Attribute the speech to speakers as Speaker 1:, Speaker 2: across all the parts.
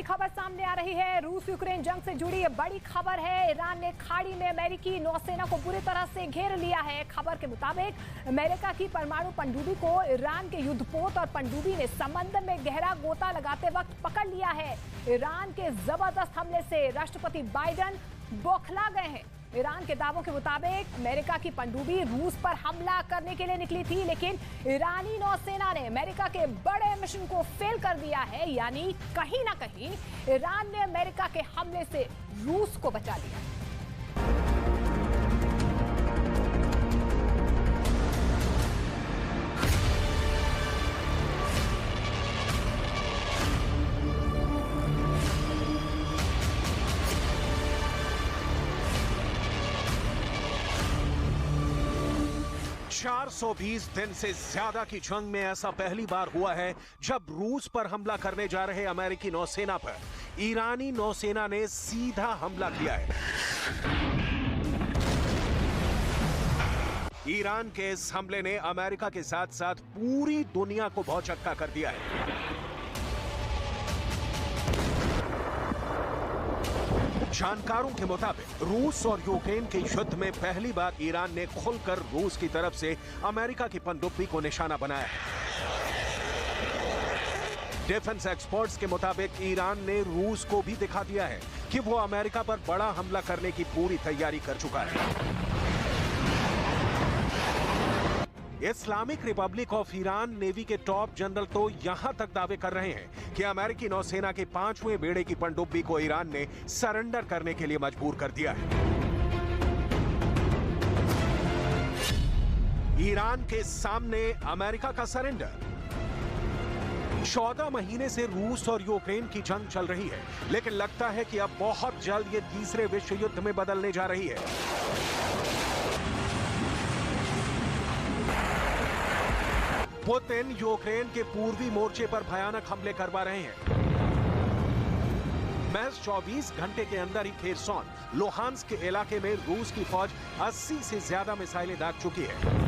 Speaker 1: खबर सामने आ रही है। रूस यूक्रेन जंग से जुड़ी ये बड़ी खबर है। ईरान ने खाड़ी में अमेरिकी नौसेना को बुरी तरह से घेर लिया है। खबर के मुताबिक अमेरिका की परमाणु पनडुब्बी को ईरान के युद्धपोत और पनडुब्बी ने समंदर में गहरा गोता लगाते वक्त पकड़ लिया है। ईरान के जबरदस्त हमले से राष्ट्रपति बाइडेन बौखला गए हैं। ईरान के दावों के मुताबिक अमेरिका की पनडुब्बी रूस पर हमला करने के लिए निकली थी, लेकिन ईरानी नौसेना ने अमेरिका के बड़े मिशन को फेल कर दिया है। यानी कहीं ना कहीं ईरान ने अमेरिका के हमले से रूस को बचा लिया।
Speaker 2: 420 दिन से ज्यादा की जंग में ऐसा पहली बार हुआ है जब रूस पर हमला करने जा रहे अमेरिकी नौसेना पर ईरानी नौसेना ने सीधा हमला किया है। ईरान के इस हमले ने अमेरिका के साथ साथ पूरी दुनिया को भौचक्का कर दिया है। जानकारों के मुताबिक रूस और यूक्रेन के युद्ध में पहली बार ईरान ने खुलकर रूस की तरफ से अमेरिका की पनडुब्बी को निशाना बनाया है। डिफेंस एक्सपर्ट्स के मुताबिक ईरान ने रूस को भी दिखा दिया है कि वो अमेरिका पर बड़ा हमला करने की पूरी तैयारी कर चुका है। Islamic Republic of Iran navy के टॉप जनरल तो यहां तक दावे कर रहे हैं कि अमेरिकी नौसेना के 5वें बेड़े की पनडुब्बी को ईरान ने सरेंडर करने के लिए मजबूर कर दिया है। ईरान के सामने अमेरिका का सरेंडर। 14 महीने से रूस और यूक्रेन की जंग चल रही है, लेकिन लगता है कि अब बहुत जल्द ये तीसरे विश्व युद्ध में बदलने जा रही है। पुतिन यूक्रेन के पूर्वी मोर्चे पर भयानक हमले करवा रहे हैं। महज 24 घंटे के अंदर ही खेरसॉन, लुहांस्क के इलाके में रूस की फौज 80 से ज्यादा मिसाइलें दाग चुकी है।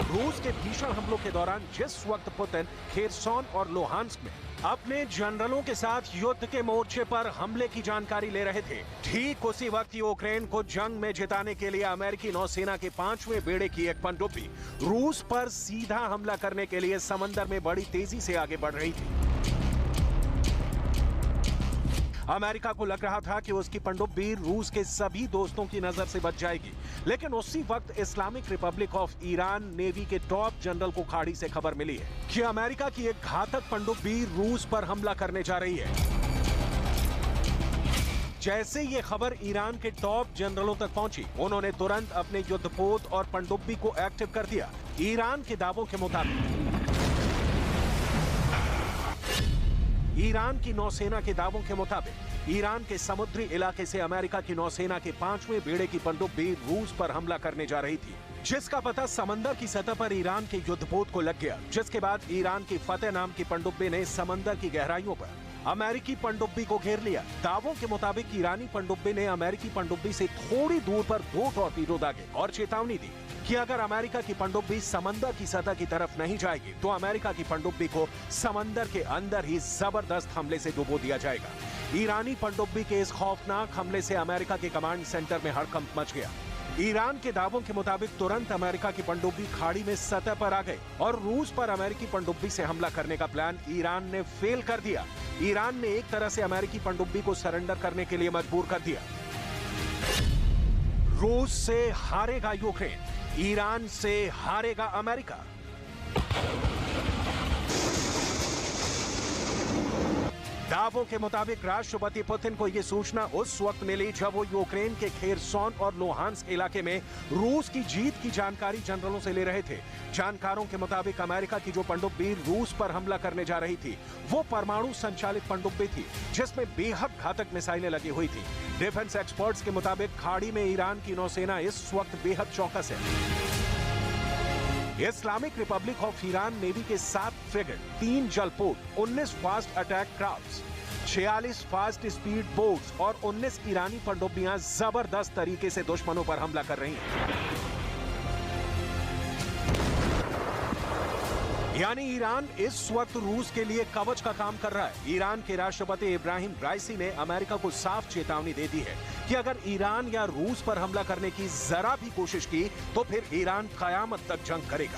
Speaker 2: रूस के भीषण हमलों के दौरान जिस वक्त पुतिन खेरसॉन और लुहांस्क में अपने जनरलों के साथ युद्ध के मोर्चे पर हमले की जानकारी ले रहे थे, ठीक उसी वक्त यूक्रेन को जंग में जिताने के लिए अमेरिकी नौसेना के 5वें बेड़े की एक पनडुब्बी रूस पर सीधा हमला करने के लिए समंदर में बड़ी तेजी से आगे बढ़ रही थी। अमेरिका को लग रहा था कि उसकी पनडुब्बी रूस के सभी दोस्तों की नजर से बच जाएगी, लेकिन उसी वक्त Islamic Republic of Iran navy के टॉप जनरल को खाड़ी से खबर मिली है कि अमेरिका की एक घातक पनडुब्बी रूस पर हमला करने जा रही है। जैसे ये खबर ईरान के टॉप जनरलों तक पहुंची, उन्होंने तुरंत अपने युद्धपोत और पनडुब्बी को एक्टिव कर दिया। ईरान के दावों के मुताबिक ईरान की नौसेना के दावों के मुताबिक ईरान के समुद्री इलाके से अमेरिका की नौसेना के 5वें बेड़े की पनडुब्बी रूस पर हमला करने जा रही थी, जिसका पता समंदर की सतह पर ईरान के युद्धपोत को लग गया। जिसके बाद ईरान की फतेह नाम की पनडुब्बी ने समंदर की गहराइयों पर अमेरिकी पनडुब्बी को घेर लिया। दावों के मुताबिक ईरानी पनडुब्बी ने अमेरिकी पनडुब्बी से थोड़ी दूर पर 2 टॉर्पीडो दागे और चेतावनी दी कि अगर अमेरिका की पनडुब्बी समंदर की सतह की तरफ नहीं जाएगी तो अमेरिका की पनडुब्बी को समंदर के अंदर ही जबरदस्त हमले से डुबो दिया जाएगा। ईरानी पनडुब्बी के इस खौफनाक हमले से अमेरिका के कमांड सेंटर में हड़कंप मच गया। ईरान के दावों के मुताबिक तुरंत अमेरिका की पनडुब्बी खाड़ी में सतह पर आ गई और रूस पर अमेरिकी पनडुब्बी से हमला करने का प्लान ईरान ने फेल कर दिया। ईरान ने एक तरह से अमेरिकी पनडुब्बी को सरेंडर करने के लिए मजबूर कर दिया। रूस से हारेगा यूक्रेन, ईरान से हारेगा अमेरिका। दावों के मुताबिक राष्ट्रपति पुतिन को यह सूचना उस वक्त मिली जब वो यूक्रेन के खेरसॉन और लुहांस्क इलाके में रूस की जीत की जानकारी जनरलों से ले रहे थे। जानकारों के मुताबिक अमेरिका की जो पनडुब्बी रूस पर हमला करने जा रही थी वो परमाणु संचालित पनडुब्बी थी, जिसमें बेहद घातक मिसाइलें लगी हुई थी। डिफेंस एक्सपर्ट्स के मुताबिक खाड़ी में ईरान की नौसेना इस वक्त बेहद चौकस है। Islamic Republic of Iran navy के 7 frigate, 3 जलपोत, 19 fast attack crafts, 46 fast speed boats और 19 ईरानी पनडुब्बियां जबरदस्त तरीके से दुश्मनों पर हमला कर रही हैं। यानी ईरान इस वक्त रूस के लिए कवच का काम कर रहा है। ईरान के राष्ट्रपति इब्राहिम राइसी ने अमेरिका को साफ चेतावनी दे दी है कि अगर ईरान या रूस पर हमला करने की जरा भी कोशिश की तो फिर ईरान कयामत तक जंग करेगा।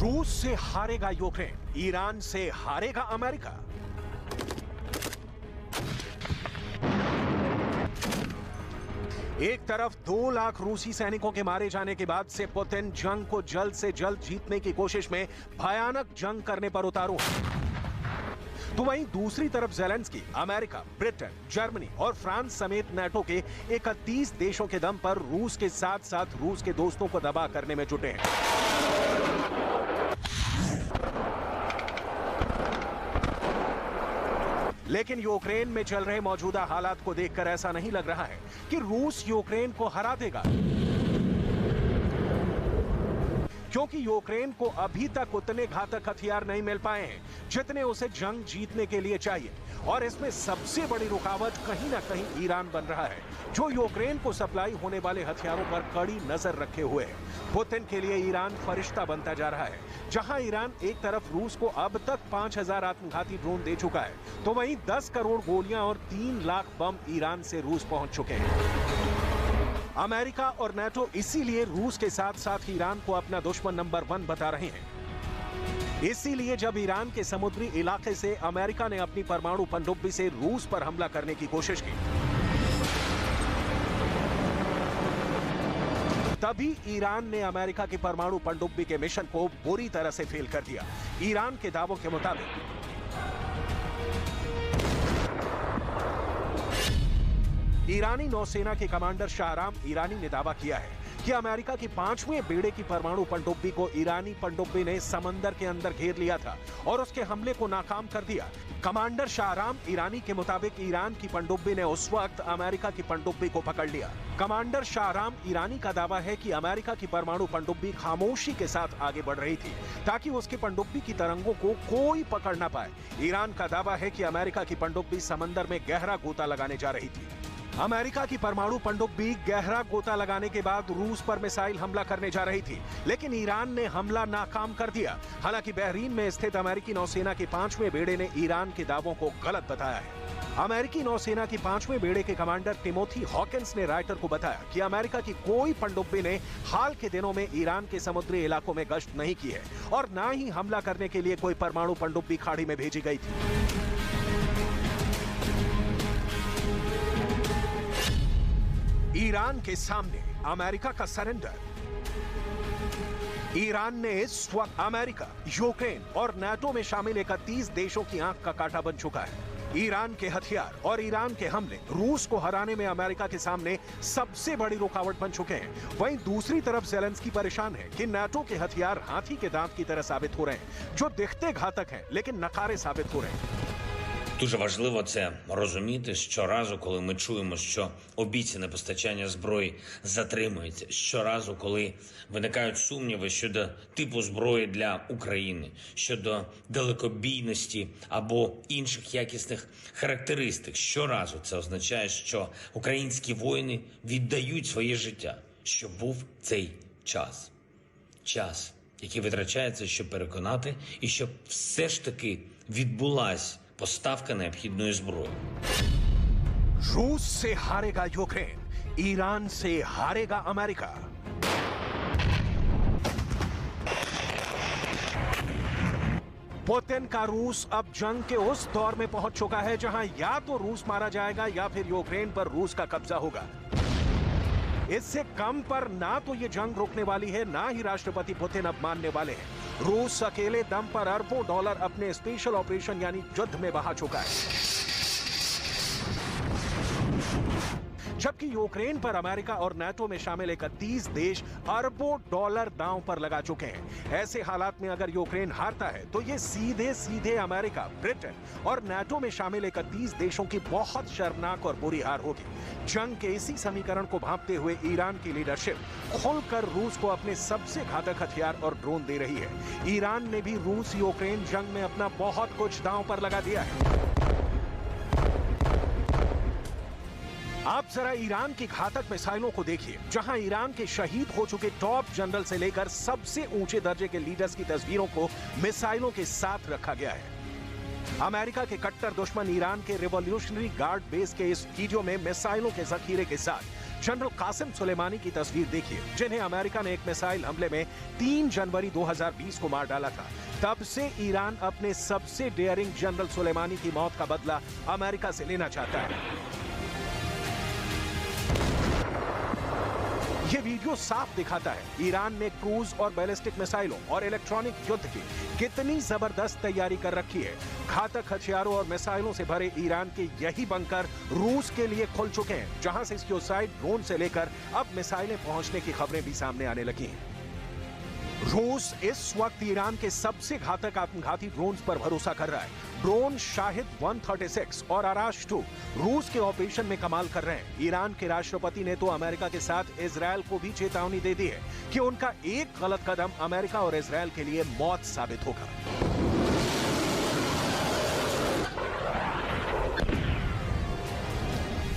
Speaker 2: रूस से हारेगा यूक्रेन, ईरान से हारेगा अमेरिका। एक तरफ 2 लाख रूसी सैनिकों के मारे जाने के बाद से पुतिन जंग को जल्द से जल्द जीतने की कोशिश में भयानक जंग करने पर उतारू है, तो वहीं दूसरी तरफ ज़ेलेंस्की अमेरिका, ब्रिटेन, जर्मनी और फ्रांस समेत नाटो के 31 देशों के दम पर रूस के साथ साथ रूस के दोस्तों को दबा करने में जुटे हैं। लेकिन यूक्रेन में चल रहे मौजूदा हालात को देखकर ऐसा नहीं लग रहा है कि रूस यूक्रेन को हरा देगा, क्योंकि यूक्रेन को अभी तक उतने घातक हथियार नहीं मिल पाए हैं जितने उसे जंग जीतने के लिए चाहिए। और इसमें सबसे बड़ी रुकावट कहीं ना कहीं ईरान बन रहा है, जो यूक्रेन को सप्लाई होने वाले हथियारों पर कड़ी नजर रखे हुए है। पुतिन के लिए ईरान फरिश्ता बनता जा रहा है। जहां ईरान एक तरफ रूस को अब तक 5000 आत्मघाती ड्रोन दे चुका है, तो वहीं 10 करोड़ गोलियां और 3 लाख बम ईरान से रूस पहुंच चुके हैं। अमेरिका और नाटो इसीलिए रूस के साथ साथ ईरान को अपना दुश्मन नंबर 1 बता रहे हैं। इसीलिए जब ईरान के समुद्री इलाके से अमेरिका ने अपनी परमाणु पनडुब्बी से रूस पर हमला करने की कोशिश की, तभी ईरान ने अमेरिका की परमाणु पनडुब्बी के मिशन को बुरी तरह से फेल कर दिया। ईरान के दावों के मुताबिक ईरानी नौसेना के कमांडर शाहराम ईरानी ने दावा किया है कि अमेरिका की 5वें बेड़े की परमाणु पनडुब्बी को ईरानी पनडुब्बी ने समंदर के अंदर घेर लिया था और उसके हमले को नाकाम कर दिया। कमांडर शाहराम ईरानी के मुताबिक ईरान की पनडुब्बी ने उस वक्त अमेरिका की पनडुब्बी को पकड़ लिया। कमांडर शाहराम ईरानी का दावा है कि अमेरिका की परमाणु पनडुब्बी खामोशी के साथ आगे बढ़ रही थी ताकि उसकी पनडुब्बी की तरंगों को कोई पकड़ ना पाए। ईरान का दावा है कि अमेरिका की पनडुब्बी समंदर में गहरा गोता लगाने जा रही थी। अमेरिका की परमाणु पनडुब्बी गहरा गोता लगाने के बाद रूस पर मिसाइल हमला करने जा रही थी, लेकिन ईरान ने हमला नाकाम कर दिया। हालांकि बहरीन में स्थित अमेरिकी नौसेना के 5वें बेड़े ने ईरान के दावों को गलत बताया है। अमेरिकी नौसेना की 5वें बेड़े के कमांडर टिमोथी हॉकिंस ने रायटर को बताया कि अमेरिका की कोई पनडुब्बी ने हाल के दिनों में ईरान के समुद्री इलाकों में गश्त नहीं की है और न ही हमला करने के लिए कोई परमाणु पनडुब्बी खाड़ी में भेजी गई थी। ईरान के सामने अमेरिका का सरेंडर। ईरान ने इस वक्त अमेरिका, यूक्रेन और नाटो में शामिल 31 देशों की आंख का कांटा बन चुका है। ईरान के हथियार और ईरान के हमले रूस को हराने में अमेरिका के सामने सबसे बड़ी रुकावट बन चुके हैं। वहीं दूसरी तरफ ज़ेलेंस्की परेशान है कि नाटो के हथियार हाथी के दांत की तरह साबित हो रहे हैं, जो दिखते घातक हैं लेकिन नकारे साबित हो रहे हैं।
Speaker 3: Дуже важливо це розуміти щоразу, коли ми чуємо, що обіцяне постачання зброї затримується. Щоразу, коли виникають сумніви щодо типу зброї для України, щодо далекобійності або інших якісних характеристик. Щоразу це означає, що українські воїни віддають своє життя, що був цей час. Час, який витрачається, щоб переконати, і щоб все ж таки відбулась поставка необхідної зброї.
Speaker 2: रूस से हारेगा यूक्रेन, ईरान से हारेगा अमेरिका। पुतिन का रूस अब जंग के उस दौर में पहुंच चुका है जहां या तो रूस मारा जाएगा या फिर यूक्रेन पर रूस का कब्जा होगा। इससे कम पर ना तो ये जंग रुकने वाली है, ना ही राष्ट्रपति पुतिन अब मानने वाले हैं। रूस अकेले दम पर अरबों डॉलर अपने स्पेशल ऑपरेशन यानी युद्ध में बहा चुका है। जबकि यूक्रेन पर अमेरिका और नाटो में शामिल 31 देश अरबों डॉलर दांव पर लगा चुके हैं। ऐसे हालात में अगर यूक्रेन हारता है तो ये सीधे सीधे अमेरिका, ब्रिटेन और नाटो में शामिल 31 देशों की बहुत शर्मनाक और बुरी हार होगी। जंग के इसी समीकरण को भांपते हुए ईरान की लीडरशिप खुलकर रूस को अपने सबसे घातक हथियार और ड्रोन दे रही है। ईरान ने भी रूस यूक्रेन जंग में अपना बहुत कुछ दांव पर लगा दिया है। आप जरा ईरान की घातक मिसाइलों को देखिए, जहां ईरान के शहीद हो चुके टॉप जनरल से लेकर सबसे ऊंचे दर्जे के लीडर्स की तस्वीरों को मिसाइलों के साथ रखा गया है। अमेरिका के कट्टर दुश्मन ईरान के रिवॉल्यूशनरी गार्ड बेस के इस वीडियो में मिसाइलों के जखीरे के साथ जनरल कासिम सुलेमानी की तस्वीर देखिए, जिन्हें अमेरिका ने एक मिसाइल हमले में 3 जनवरी 2020 को मार डाला था। तब से ईरान अपने सबसे डेयरिंग जनरल सुलेमानी की मौत का बदला अमेरिका से लेना चाहता है। ये वीडियो साफ दिखाता है ईरान ने क्रूज और बैलिस्टिक मिसाइलों और इलेक्ट्रॉनिक युद्ध की कितनी जबरदस्त तैयारी कर रखी है। घातक हथियारों और मिसाइलों से भरे ईरान के यही बंकर रूस के लिए खुल चुके हैं, जहां से सुसाइड ड्रोन से लेकर अब मिसाइलें पहुंचने की खबरें भी सामने आने लगी हैं। रूस इस वक्त ईरान के सबसे घातक आत्मघाती ड्रोन्स पर भरोसा कर रहा है। ड्रोन शाहिद 136 और आराश 2 रूस के ऑपरेशन में कमाल कर रहे हैं। ईरान के राष्ट्रपति ने तो अमेरिका के साथ इजरायल को भी चेतावनी दे दी है कि उनका एक गलत कदम अमेरिका और इजरायल के लिए मौत साबित होगा।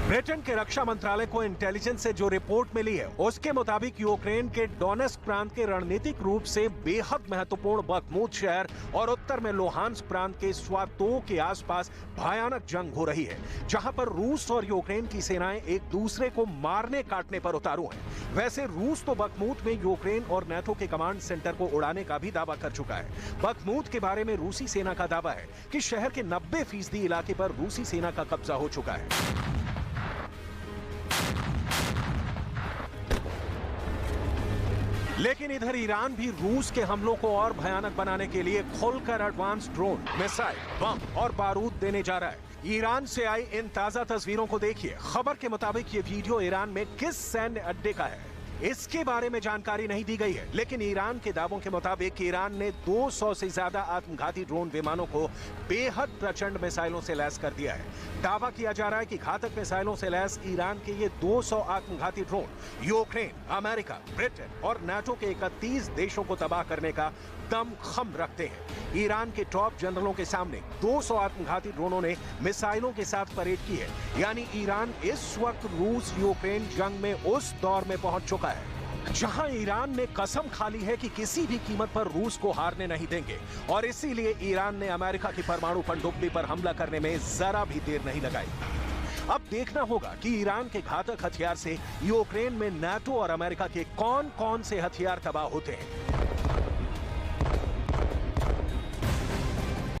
Speaker 2: ब्रिटेन के रक्षा मंत्रालय को इंटेलिजेंस से जो रिपोर्ट मिली है उसके मुताबिक यूक्रेन के डोनेस्क प्रांत के रणनीतिक रूप से बेहद महत्वपूर्ण बखमूत शहर और उत्तर में लोहांस्क प्रांत के स्वातोव के आसपास भयानक जंग हो रही है, जहां पर रूस और यूक्रेन की सेनाएं एक दूसरे को मारने काटने पर उतारू हैं। वैसे रूस तो बखमूत में यूक्रेन और नाटो के कमांड सेंटर को उड़ाने का भी दावा कर चुका है। बखमूत के बारे में रूसी सेना का दावा है कि शहर के 90% इलाके पर रूसी सेना का कब्जा हो चुका है। लेकिन इधर ईरान भी रूस के हमलों को और भयानक बनाने के लिए खुलकर एडवांस ड्रोन, मिसाइल, बम और बारूद देने जा रहा है। ईरान से आई इन ताजा तस्वीरों को देखिए। खबर के मुताबिक ये वीडियो ईरान में किस सैन्य अड्डे का है इसके बारे में जानकारी नहीं दी गई है, लेकिन ईरान के दावों के मुताबिक ईरान ने 200 से ज्यादा आत्मघाती ड्रोन विमानों को बेहद प्रचंड मिसाइलों से लैस कर दिया है। दावा किया जा रहा है कि घातक मिसाइलों से लैस ईरान के ये 200 आत्मघाती ड्रोन यूक्रेन, अमेरिका, ब्रिटेन और नाटो के 31 देशों को तबाह करने का दमखम रखते हैं। ईरान के टॉप जनरलों के सामने 200 आत्मघाती ड्रोनों ने मिसाइलों के साथ परेड की है, यानी ईरान इस वक्त रूस यूक्रेन जंग में उस दौर में पहुंच चुका है जहां ईरान ने कसम खा ली है कि किसी भी कीमत पर रूस को हारने नहीं देंगे, और इसीलिए ईरान ने अमेरिका की परमाणु पनडुब्बी पर हमला करने में जरा भी देर नहीं लगाई। अब देखना होगा कि ईरान के घातक हथियार से यूक्रेन में नाटो और अमेरिका के कौन-कौन से हथियार तबाह होते हैं।